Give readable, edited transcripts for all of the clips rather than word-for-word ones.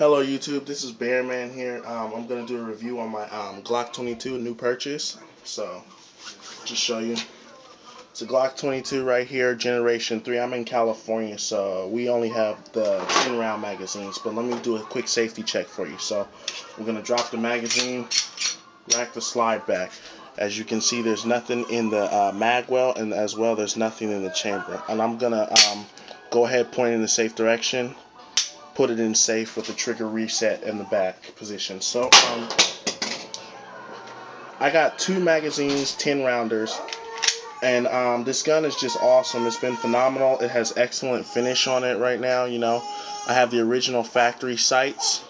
Hello YouTube, this is Bearman here. I'm going to do a review on my Glock 22 new purchase. So, just show you. It's a Glock 22 right here, Generation 3. I'm in California, so we only have the 10-round magazines. But let me do a quick safety check for you. So, we're going to drop the magazine, rack the slide back. As you can see, there's nothing in the mag well, and as well, there's nothing in the chamber. And I'm going to go ahead, point in the safe direction. Put it in safe with the trigger reset in the back position. So I got 2 magazines, 10 rounders, and this gun is just awesome. It's been phenomenal. It has excellent finish on it right now. I have the original factory sights,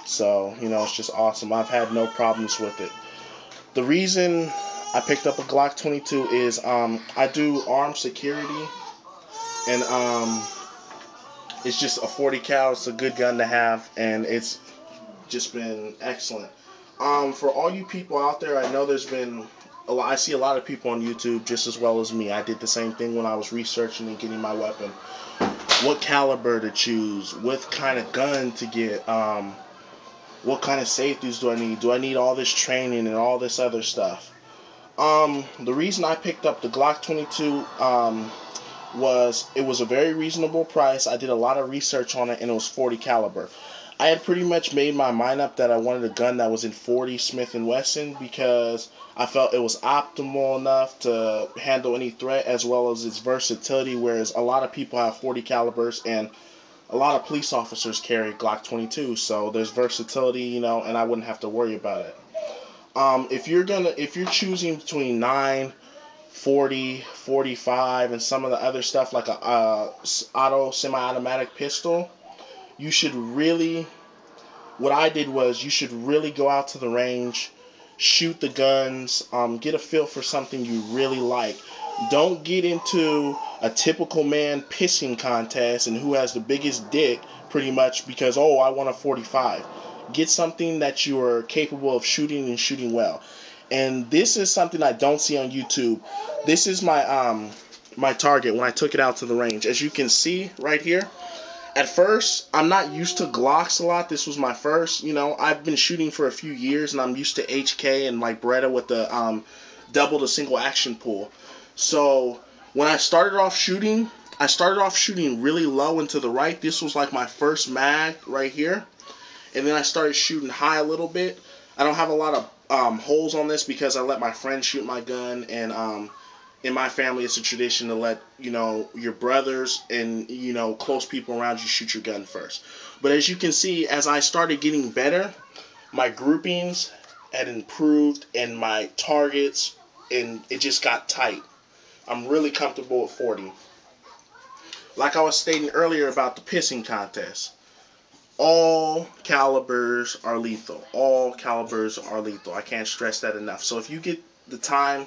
so it's just awesome. I've had no problems with it. The reason I picked up a Glock 22 is I do armed security, and it's just a 40 cal. It's a good gun to have, and it's just been excellent. For all you people out there, I know there's been a lot. I see a lot of people on YouTube just as well as me. I did the same thing when I was researching and getting my weapon. What caliber to choose? What kind of gun to get? What kind of safeties do I need? Do I need all this training and all this other stuff? The reason I picked up the Glock 22 it was a very reasonable price. I did a lot of research on it, and it was 40 caliber. I had pretty much made my mind up that I wanted a gun that was in 40 Smith & Wesson because I felt it was optimal enough to handle any threat, as well as its versatility, whereas a lot of people have 40 calibers and a lot of police officers carry Glock 22, so there's versatility, and I wouldn't have to worry about it. If you're choosing between 9, 40, 45, and some of the other stuff like a semi-automatic pistol, you should really, what I did was, you should really go out to the range, shoot the guns, get a feel for something you really like. Don't get into a typical man pissing contest and who has the biggest dick, pretty much because, oh, I want a 45. Get something that you are capable of shooting and shooting well. And this is something I don't see on YouTube. This is my my target when I took it out to the range. As you can see right here, at first, I'm not used to Glocks a lot. This was my first. I've been shooting for a few years, and I'm used to HK and like Beretta with the double to single action pull. So when I started off shooting really low and to the right. This was like my first mag right here. And then I started shooting high a little bit. I don't have a lot of holes on this because I let my friend shoot my gun, and in my family it's a tradition to let your brothers and close people around you shoot your gun first. But as you can see, as I started getting better, my groupings had improved and my targets, and it just got tight. I'm really comfortable with 40. Like I was stating earlier about the pissing contest, all calibers are lethal. All calibers are lethal. I can't stress that enough. So if you get the time,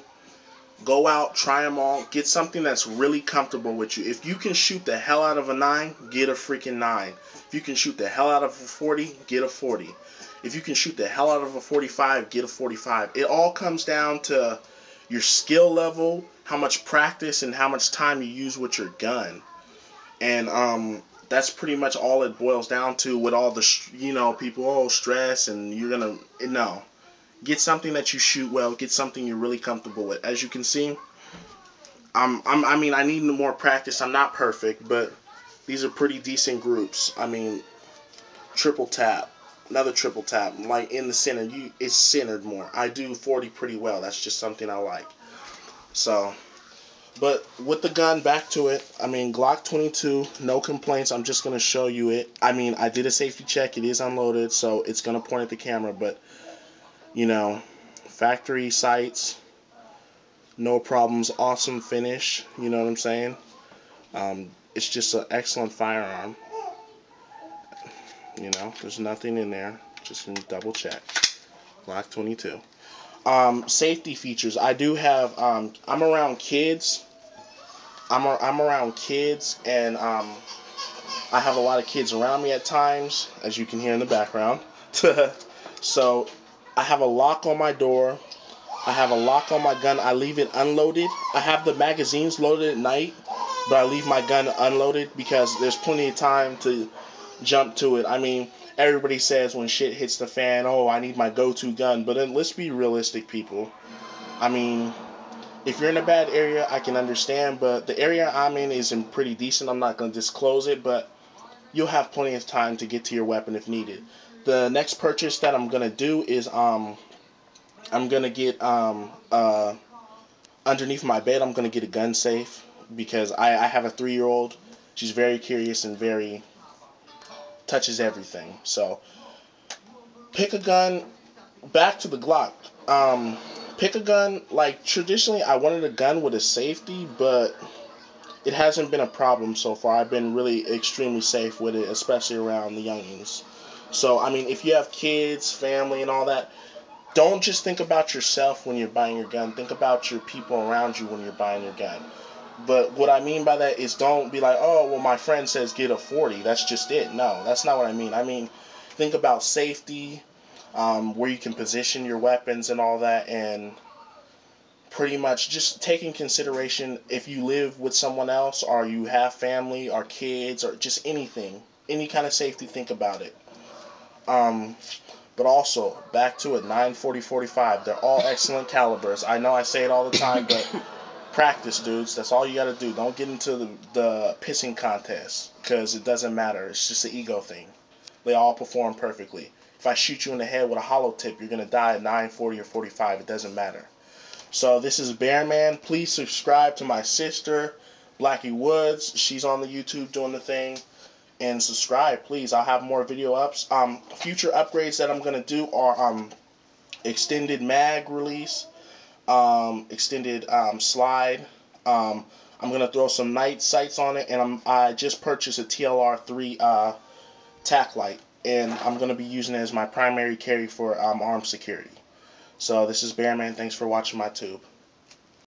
go out, try them all. Get something that's really comfortable with you. If you can shoot the hell out of a 9, get a freaking 9. If you can shoot the hell out of a 40, get a 40. If you can shoot the hell out of a 45, get a 45. It all comes down to your skill level, how much practice, and how much time you use with your gun. And that's pretty much all it boils down to with all the, people, stress, and you're going to, no. Get something that you shoot well. Get something you're really comfortable with. As you can see, I mean, I need more practice. I'm not perfect, but these are pretty decent groups. I mean, triple tap, another triple tap, like in the center. It's centered more. I do 40 pretty well. That's just something I like. So, but with the gun, back to it. I mean, Glock 22, no complaints. I'm just going to show you it. I mean, I did a safety check. It is unloaded, so it's going to point at the camera. But, factory sights, no problems. Awesome finish. You know what I'm saying? It's just an excellent firearm. There's nothing in there. Just going to double check. Glock 22. Safety features. I do have, I'm around kids. I'm around kids, and I have a lot of kids around me at times, as you can hear in the background. So I have a lock on my door. I have a lock on my gun. I leave it unloaded. I have the magazines loaded at night, but I leave my gun unloaded because there's plenty of time to jump to it. I mean, everybody says when shit hits the fan, oh, I need my go-to gun. But then let's be realistic, people. I mean, if you're in a bad area, I can understand, but the area I'm in is in pretty decent. I'm not going to disclose it, but you'll have plenty of time to get to your weapon if needed. The next purchase that I'm going to do is I'm going to get underneath my bed, I'm going to get a gun safe because I have a 3-year-old. She's very curious and very touches everything. So pick a gun. Back to the Glock. Pick a gun. Like traditionally, I wanted a gun with a safety, but it hasn't been a problem so far. I've been really extremely safe with it, especially around the youngins. So I mean, if you have kids, family, and all that, don't just think about yourself when you're buying your gun. Think about your people around you when you're buying your gun. But what I mean by that is don't be like, oh, well, my friend says get a 40. That's just it. No, that's not what I mean. I mean, think about safety, where you can position your weapons and all that, and pretty much just take in consideration if you live with someone else or you have family or kids or just anything, any kind of safety, think about it. Um, but also, back to it, 940, 45, they're all excellent calibers. I know I say it all the time, but practice, dudes. That's all you got to do. Don't get into the pissing contest because it doesn't matter. It's just an ego thing. They all perform perfectly. If I shoot you in the head with a hollow tip, you're going to die at 940 or 45. It doesn't matter. So this is Bearman. Please subscribe to my sister, Blackie Woods. She's on the YouTube doing the thing. And subscribe, please. I'll have more video ups. Future upgrades that I'm going to do are extended mag release, extended slide. I'm going to throw some night sights on it. And I just purchased a TLR3 tac light. And I'm going to be using it as my primary carry for armed security. So this is Bearman. Thanks for watching my tube.